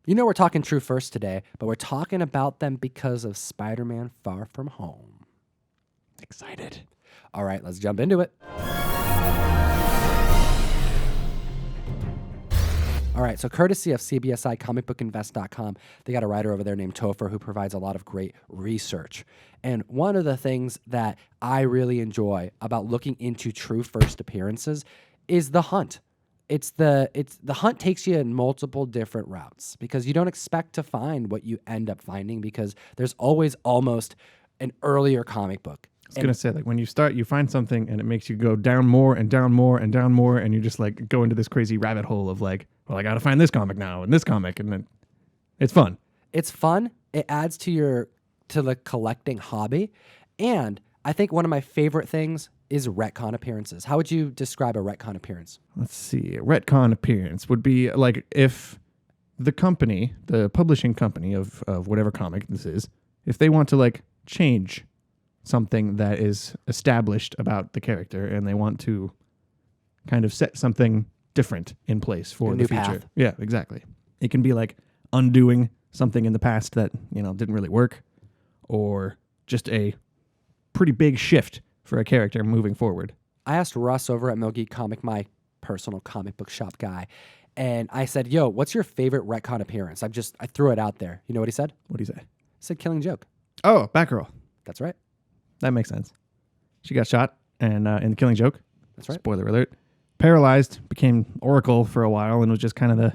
You know we're talking True First today, but we're talking about them because of Spider-Man Far From Home. Excited. All right, let's jump into it. All right, so courtesy of CBSI comicbookinvest.com, they got a writer over there named Topher who provides a lot of great research. And one of the things that I really enjoy about looking into True First appearances is the hunt. The hunt takes you in multiple different routes because you don't expect to find what you end up finding because there's always almost an earlier comic book. I was going to say, like, when you start, you find something and it makes you go down more and down more and down more, and you just, like, go into this crazy rabbit hole of, like, well, I got to find this comic now and this comic, and then it's fun. It's fun. It adds to the collecting hobby, and I think one of my favorite things is retcon appearances. How would you describe a retcon appearance? Let's see. A retcon appearance would be like if the company, the publishing company of whatever comic this is, if they want to, like, change something that is established about the character and they want to kind of set something different in place for the future. Path. Yeah, exactly. It can be like undoing something in the past that, didn't really work, or just a pretty big shift for a character moving forward. I asked Russ over at Mill Geek Comic, my personal comic book shop guy, and I said, yo, what's your favorite retcon appearance? I threw it out there. You know what he said? What do you say? He said Killing Joke. Oh, Batgirl. That's right. That makes sense. She got shot and in the Killing Joke. That's right. Spoiler alert. Paralyzed, became Oracle for a while, and was just kind of the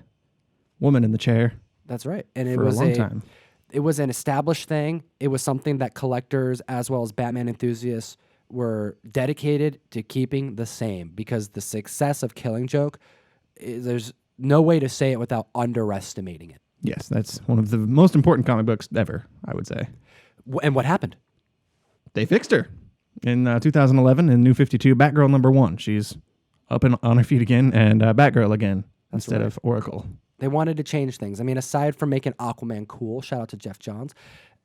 woman in the chair. That's right. And it for was a long time. It was an established thing. It was something that collectors as well as Batman enthusiasts were dedicated to keeping the same because the success of Killing Joke, there's no way to say it without underestimating it. Yes, that's one of the most important comic books ever, I would say. And what happened? They fixed her. In 2011, in New 52, Batgirl #1. She's up and on her feet again, and Batgirl again, instead of Oracle. They wanted to change things. I mean, aside from making Aquaman cool, shout out to Jeff Johns,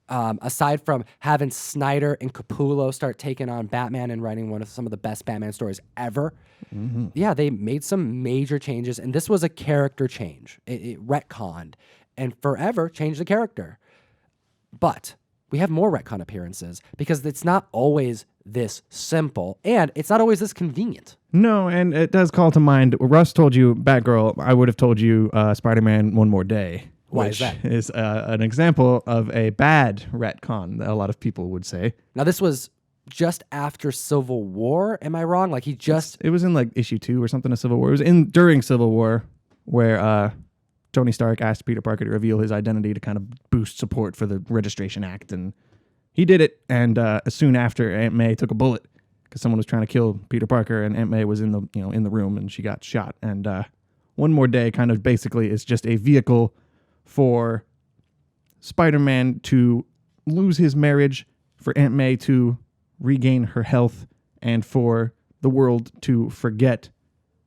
aside from having Snyder and Capullo start taking on Batman and writing some of the best Batman stories ever, yeah, they made some major changes, and this was a character change. It retconned and forever changed the character. But we have more retcon appearances because it's not always this simple, and it's not always this convenient. No, and it does call to mind, Russ told you Batgirl, I would have told you Spider-Man One More Day. Why is that? Is an example of a bad retcon, that a lot of people would say. Now, this was just after Civil War. Am I wrong? Like, It was in, like, issue 2 or something of Civil War. It was during Civil War where Tony Stark asked Peter Parker to reveal his identity to kind of boost support for the Registration Act, and he did it, and soon after, Aunt May took a bullet because someone was trying to kill Peter Parker, and Aunt May was in the room, and she got shot. And One More Day kind of basically is just a vehicle for Spider-Man to lose his marriage, for Aunt May to regain her health, and for the world to forget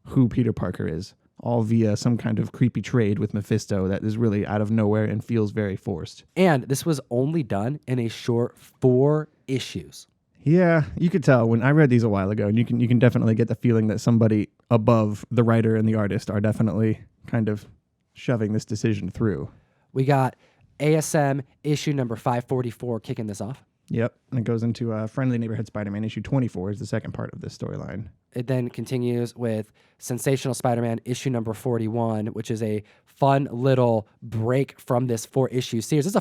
who Peter Parker is, all via some kind of creepy trade with Mephisto that is really out of nowhere and feels very forced. And this was only done in a short 4 issues. Yeah, you could tell when I read these a while ago, and you can definitely get the feeling that somebody above the writer and the artist are definitely kind of shoving this decision through. We got ASM issue number 544 kicking this off. Yep, and it goes into Friendly Neighborhood Spider-Man issue 24 is the second part of this storyline. It then continues with Sensational Spider-Man issue number 41, which is a fun little break from this 4-issue series.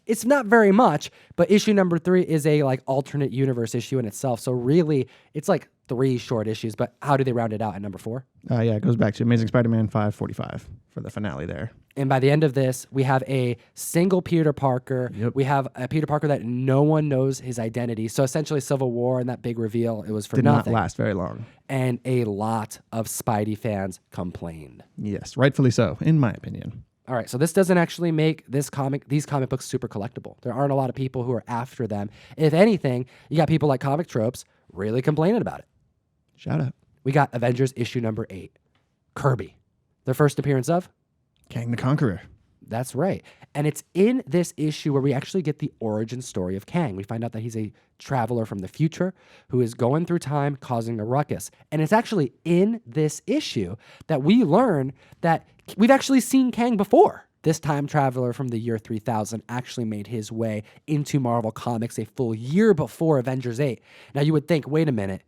It's not very much, but issue number 3 is a like alternate universe issue in itself. So really, it's like 3 short issues, but how do they round it out at number 4? Yeah, it goes back to Amazing Spider-Man 545 for the finale there. And by the end of this, we have a single Peter Parker. Yep. We have a Peter Parker that no one knows his identity. So essentially Civil War and that big reveal, it was for nothing. Did not last very long. And a lot of Spidey fans complained. Yes, rightfully so, in my opinion. All right, so this doesn't actually make these comic books super collectible. There aren't a lot of people who are after them. If anything, you got people like Comic Tropes really complaining about it. Shout out. We got Avengers issue number 8. Kirby. Their first appearance of? Kang the Conqueror. That's right. And it's in this issue where we actually get the origin story of Kang. We find out that he's a traveler from the future who is going through time causing a ruckus. And it's actually in this issue that we learn that we've actually seen Kang before. This time traveler from the year 3000 actually made his way into Marvel Comics a full year before Avengers 8. Now you would think, wait a minute,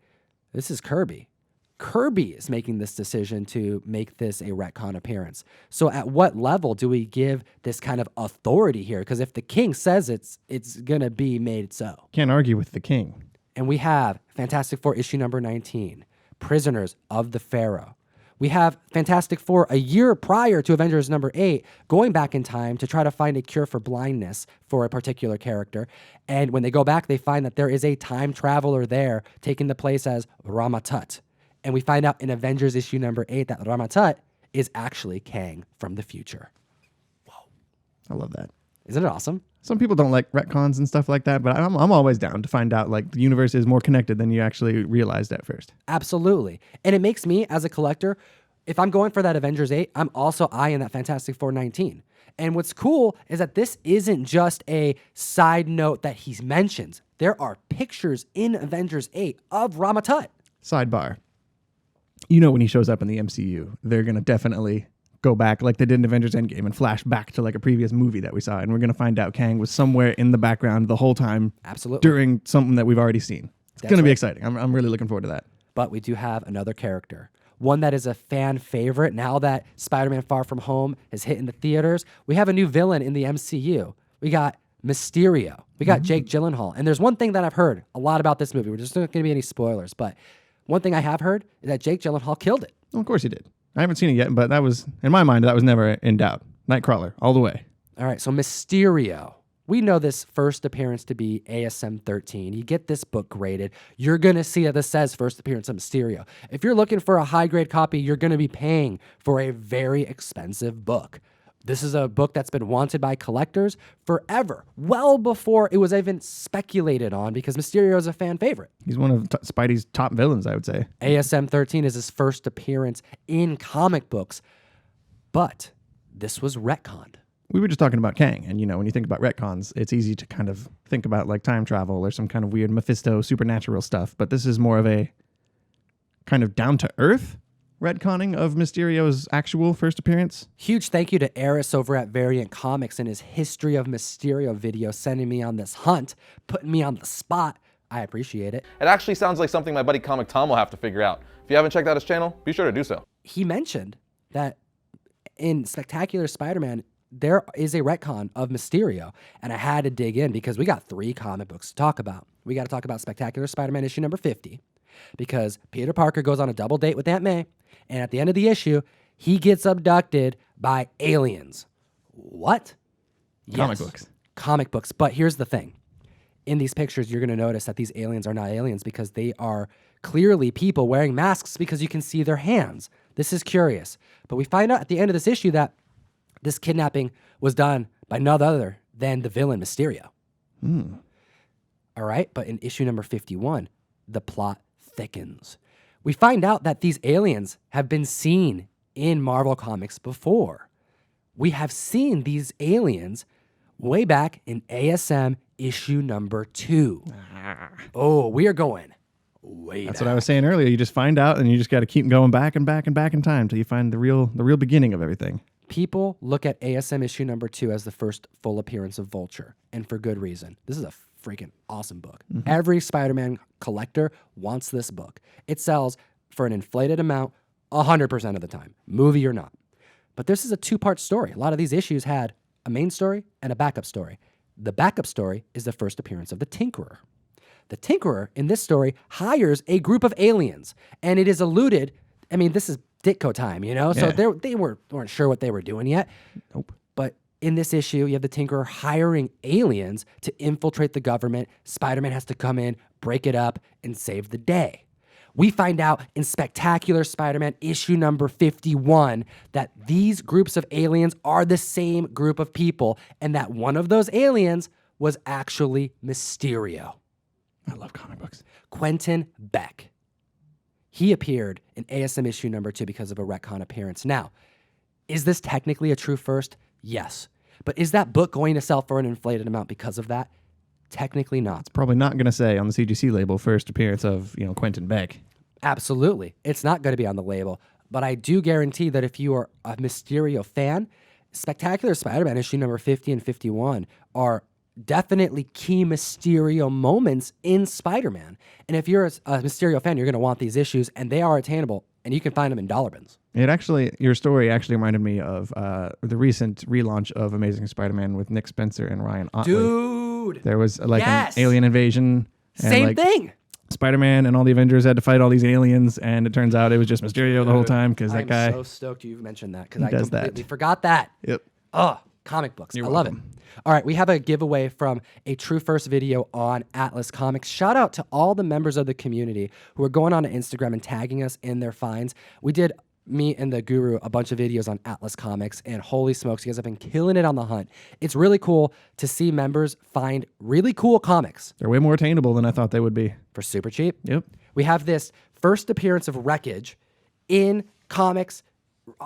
this is Kirby. Kirby is making this decision to make this a retcon appearance. So at what level do we give this kind of authority here? Because if the king says it's going to be made so. Can't argue with the king. And we have Fantastic Four issue number 19, Prisoners of the Pharaoh. We have Fantastic Four a year prior to Avengers number 8 going back in time to try to find a cure for blindness for a particular character. And when they go back, they find that there is a time traveler there taking the place as Ramatut. And we find out in Avengers issue number 8 that Ramatut is actually Kang from the future. Whoa. I love that. Isn't it awesome? Some people don't like retcons and stuff like that, but I'm always down to find out like the universe is more connected than you actually realized at first. Absolutely. And it makes me, as a collector, if I'm going for that Avengers 8, I'm also eyeing that Fantastic Four 19. And what's cool is that this isn't just a side note that he mentions. There are pictures in Avengers 8 of Ramatut. Sidebar. You know when he shows up in the MCU, they're going to definitely go back like they did in Avengers Endgame and flash back to like a previous movie that we saw. And we're going to find out Kang was somewhere in the background the whole time. Absolutely. During something that we've already seen. It's going to be exciting. I'm really looking forward to that. But we do have another character. One that is a fan favorite. Now that Spider-Man Far From Home is hitting the theaters, we have a new villain in the MCU. We got Mysterio. We got Jake Gyllenhaal. And there's one thing that I've heard a lot about this movie. We're just not going to be any spoilers, but one thing I have heard is that Jake Gyllenhaal killed it. Well, of course he did. I haven't seen it yet, but that was, in my mind, that was never in doubt. Nightcrawler, all the way. All right, so Mysterio. We know this first appearance to be ASM 13. You get this book graded. You're going to see that this says first appearance of Mysterio. If you're looking for a high-grade copy, you're going to be paying for a very expensive book. This is a book that's been wanted by collectors forever, well before it was even speculated on, because Mysterio is a fan favorite. He's one of Spidey's top villains, I would say. ASM 13 is his first appearance in comic books, but this was retconned. We were just talking about Kang, and you know, when you think about retcons, it's easy to kind of think about like time travel or some kind of weird Mephisto supernatural stuff, but this is more of a kind of down-to-earth retconning of Mysterio's actual first appearance. Huge thank you to Eris over at Variant Comics and his History of Mysterio video, sending me on this hunt, putting me on the spot. I appreciate it. It actually sounds like something my buddy Comic Tom will have to figure out. If you haven't checked out his channel, be sure to do so. He mentioned that in Spectacular Spider-Man, there is a retcon of Mysterio, and I had to dig in because we got 3 comic books to talk about. We got to talk about Spectacular Spider-Man issue number 50, because Peter Parker goes on a double date with Aunt May, and at the end of the issue, he gets abducted by aliens. What? Comic books. Comic books. But here's the thing. In these pictures, you're going to notice that these aliens are not aliens because they are clearly people wearing masks because you can see their hands. This is curious. But we find out at the end of this issue that this kidnapping was done by none other than the villain Mysterio. All right, but in issue number 51, the plot thickens. We find out that these aliens have been seen in Marvel Comics before. We have seen these aliens way back in ASM issue number 2. Oh, we are going way That's back. what I was saying earlier. You just find out, and you just got to keep going back and back and back in time till you find the real beginning of everything. People look at ASM issue number 2 as the first full appearance of Vulture, and for good reason. This is a freaking awesome book. Every Spider-Man collector wants this book. It sells for an inflated amount 100% of the time, movie or not. But this is a 2-part story. A lot of these issues had a main story and a backup story. The backup story is the first appearance of the Tinkerer. The Tinkerer in this story hires a group of aliens, and it is alluded, I mean, this is Ditko time, you know? So Yeah. they weren't sure what they were doing yet. Nope. But in this issue, you have the Tinkerer hiring aliens to infiltrate the government. Spider-Man has to come in, break it up, and save the day. We find out in Spectacular Spider-Man issue number 51 that these groups of aliens are the same group of people, and that one of those aliens was actually Mysterio. I love comic books. Quentin Beck. He appeared in ASM issue number 2 because of a retcon appearance. Now, is this technically a true first? Yes. But is that book going to sell for an inflated amount because of that? Technically not. Probably not going to say on the CGC label first appearance of, Quentin Beck. Absolutely. It's not going to be on the label. But I do guarantee that if you are a Mysterio fan, Spectacular Spider-Man issue number 50 and 51 are definitely key Mysterio moments in Spider-Man. And if you're a Mysterio fan, you're going to want these issues, and they are attainable, and you can find them in dollar bins. Your story actually reminded me of the recent relaunch of Amazing Spider-Man with Nick Spencer and Ryan Ottley. Dude! There was like yes! an alien invasion. And Same thing! Spider-Man and all the Avengers had to fight all these aliens, and it turns out it was just Mysterio the whole time because that guy. I'm so stoked you've mentioned that because I does completely that. forgot that. Yep. Oh, comic books. I love it. All right, we have a giveaway from a True First video on Atlas Comics. Shout out to all the members of the community who are going on to Instagram and tagging us in their finds. We did, me and the Guru, a bunch of videos on Atlas Comics, and holy smokes, you guys have been killing it on the hunt. It's really cool to see members find really cool comics. They're way more attainable than I thought they would be. For super cheap. Yep. We have this first appearance of Wreckage in comics,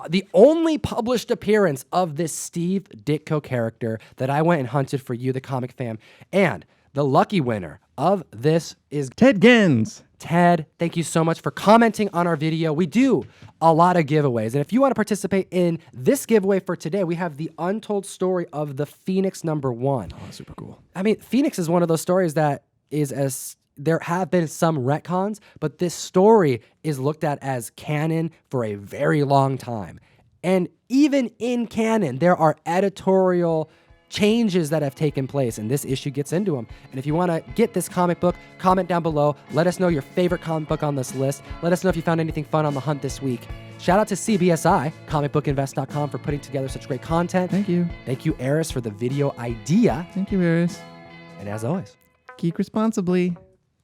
the only published appearance of this Steve Ditko character that I went and hunted for you, the comic fam. And the lucky winner of this is Ted Gens. Ted, thank you so much for commenting on our video. We do a lot of giveaways. And if you want to participate in this giveaway for today, we have the Untold story of the Phoenix #1. Oh, super cool. I mean, Phoenix is one of those stories that is as... There have been some retcons, but this story is looked at as canon for a very long time. And even in canon, there are editorial changes that have taken place, and this issue gets into them. And if you want to get this comic book, comment down below. Let us know your favorite comic book on this list. Let us know if you found anything fun on the hunt this week. Shout out to CBSI, comicbookinvest.com, for putting together such great content. Thank you. Thank you, Eris, for the video idea. Thank you, Eris. And as always, Geek responsibly.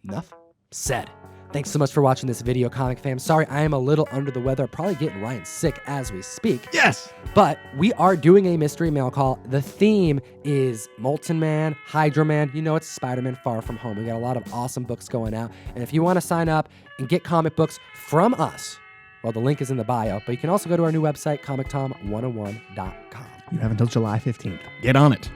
enough said. Thanks so much for watching this video, comic fam. Sorry, I am a little under the weather. Probably getting Ryan sick as we speak. Yes! But we are doing a mystery mail call. The theme is Molten Man, Hydro Man. You know, it's Spider-Man Far From Home. We got a lot of awesome books going out. And if you want to sign up and get comic books from us, well, the link is in the bio. But you can also go to our new website, comictom101.com. You have until July 15th. Get on it.